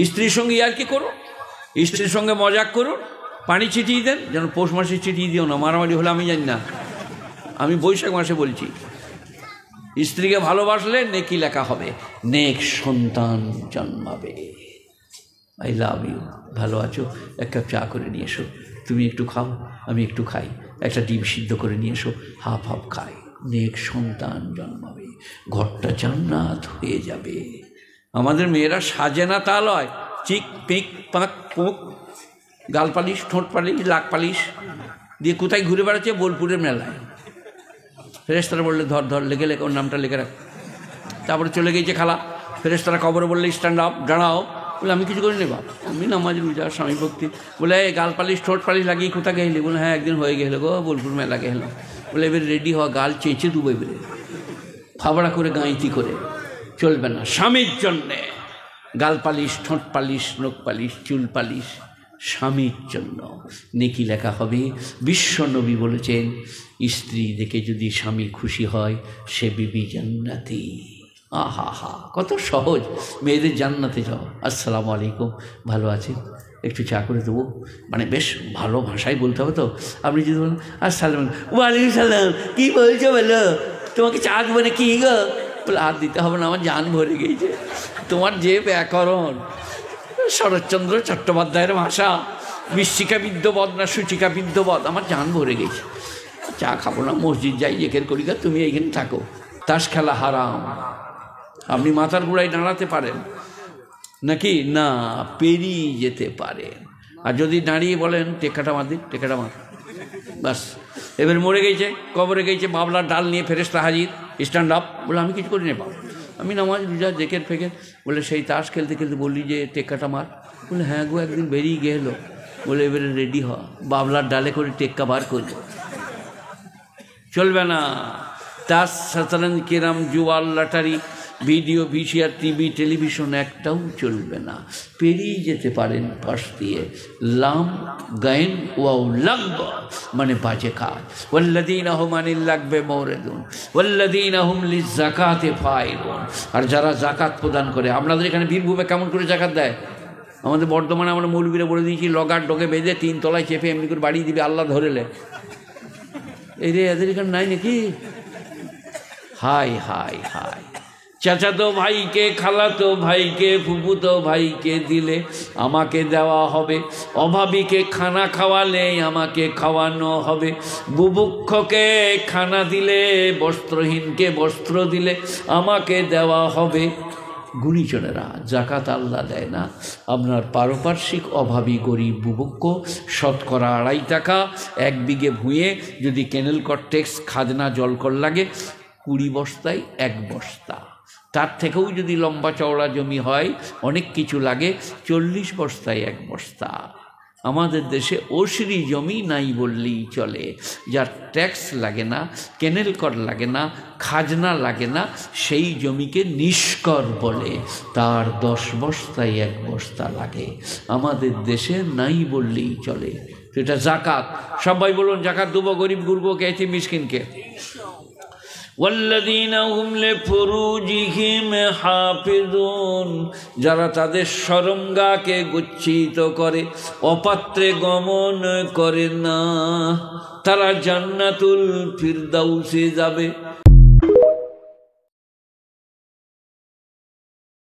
স্ত্রীর সঙ্গে আর কি করো, স্ত্রীর সঙ্গে মজাক করুন, পানি ছিটিয়ে দেন, যেন পৌষ মাসে ছিটিয়ে দিও না, মারামারি হলে আমি জানি না, আমি বৈশাখ মাসে বলছি। স্ত্রীকে ভালোবাসলে নেকি লেখা হবে, নেক সন্তান জন্মাবে। আই লাভ ইউ, ভালো আছো, এক কাপ চা করে নিয়ে এসো, তুমি একটু খাও আমি একটু খাই, একটা ডিম সিদ্ধ করে নিয়ে এসো, হাফ হাফ খাই, নেক সন্তান জন্মাবে, ঘরটা জান্নাত হয়ে যাবে। আমাদের মেয়েরা সাজে না তা লয়, চিক পিক পাক পোক, গাল পালিশ, ঠোঁট পালিশ, লাক পালিশ দিয়ে কোথায় ঘুরে বেড়াচ্ছে, বোলপুরের মেলায়। ফেরেশতারা বললে ধর ধর, লেগে লেগে ওর নামটা লেগে রাখ। তারপরে চলে গিয়েছে খালা, ফেরেশতারা কবরে বললে স্ট্যান্ড আপ, দাঁড়াও। বলে আমি কিছু করিনি বাপ, আমি নামাজ রোজা স্বামী ভক্তি। বলে গাল পালিশ ঠোঁট পালিশ লাগিয়ে কোথা গেলি? বলে হ্যাঁ একদিন হয়ে গেল গো, বোলপুর মেলা গেলাম। বলে এবার রেডি হওয়া, গাল চেঁচে ডুবে বেড়ে ফাবড়া করে গাঁইতি করে চলবে না। স্বামীর জন্যে গাল পালিশ, ঠোঁট পালিশ, নখ পালিশ, চুল পালিশ, স্বামীর জন্য নেকি লেখা হবে। বিশ্ব নবী বলেছেন, স্ত্রী দেখে যদি স্বামী খুশি হয় সে বিবি জান্নাতি। আহা হা, কত সহজ। মেয়েদের জান্নাতে যাও, আসসালামু আলাইকুম, ভালো আছেন, একটু চা করে দেবো, মানে বেশ ভালো ভাষায় বলতে হবে তো। আপনি যদি বলেন আসসালাম ওয়ালাইকুম সালাম, কী বলছো বলো, তোমাকে চা দেবো না কি গো? বলে হাত দিতে হবে না, আমার জান ভরে গিয়েছে। তোমার যে ব্যাকরণ, শরৎচন্দ্র চট্টোপাধ্যায়ের ভাষা, বিশ্বিকা বিদ্যবদ না সূচিকা বিদ্যবদ, আমার জান ভরে গেছে। চা খাবো না, মসজিদ যাই, জেকের করি, তুমি এইখানে থাকো। তাস খেলা হারাম। আপনি মাথার গোড়ায় দাঁড়াতে পারেন নাকি? না, পেরিয়ে যেতে পারেন। আর যদি দাঁড়িয়ে বলেন টেকাটা মার দিন, টেকাটা মার, বাস এবার মরে গেছে, কবরে গেছে, বাবলার ডাল নিয়ে ফেরেশতা হাজির, স্ট্যান্ড আপ। বলে আমি কিছু করি না বাবা, আমি নামাজ রোজা জেকের ফেকের। বলে সেই তাস খেলতে খেলতে বললি যে টেক্কাটা মার। বলে হ্যাঁ গো, একদিন বেরিয়ে গেল। বলে এবারে রেডি হ, বাবলার ডালে করে টেক্কা বার করবো, চলবে না। তাস, শতরঞ্জ, কেরাম, জুয়াল, lottery, video, VCR, TV, television একটাও চলবে না। পেরিয়ে যেতে পারেন পাশ দিয়ে। লাম গায়েন ওয়াও লাগব মানে বাজে কাজ। ওয়াল্লাযীনা হুম আনিল লাগবে মুরিদুন ওয়াল্লাযীনা হুম লিযাকাতি ফাইলুন। আর যারা জাকাত প্রদান করে, আপনাদের এখানে বীরভূমে কেমন করে জাকাত দেয়? আমাদের বর্ধমানে আমরা মৌলবীরা বলে দিয়েছি, লগার ডগে বেঁধে 3 তলায় চেপে এমনি করে বাড়িয়ে দিবে, আল্লাহ ধরেলে। এই রে, এদের এখানে নাই নাকি? High high high. চাচাতো ভাইকে, খালাতো ভাইকে, ফুফুতো ভাইকে দিলে আমাকে দেওয়া হবে, অভাবীকে খানা খাওয়ালে আমাকে খাওয়ানো হবে, বুভুক্ষকে খানা দিলে, বস্ত্রহীনকে বস্ত্র দিলে আমাকে দেওয়া হবে। গুণীজনেরা, জাকাত আল্লাহ দেয় না। আপনার পারিপার্শ্বিক অভাবী গরিব বুভুক্ষ, শতকরা 2.5 টাকা 1 বিঘে ভুঁয়ে যদি কেনেল কর্টেক্স, খাজনা, জলকর লাগে 20 বস্তায় 1 বস্তা। তার থেকেও যদি লম্বা চওড়া জমি হয়, অনেক কিছু লাগে, 40 বস্তায় 1 বস্তা। আমাদের দেশে ওসরি জমি নাই বললেই চলে, যার ট্যাক্স লাগে না, কেনেল কর লাগে না, খাজনা লাগে না, সেই জমিকে নিষ্কর বলে। তার 10 বস্তায় 1 বস্তা লাগে। আমাদের দেশে নাই বললেই চলে। তো এটা জাকাত। সবাই বলুন জাকাত দেবো গরিব গুরবকে, এতে মিসকিনকে। ওয়াল্লাযীনা হুম লিফুরুজিহিম হাফিজুন, যারা তাদের শরমগাকে গচ্ছিত করে, অপাত্রে গমন করে না, তারা জান্নাতুল ফিরদাউসে যাবে।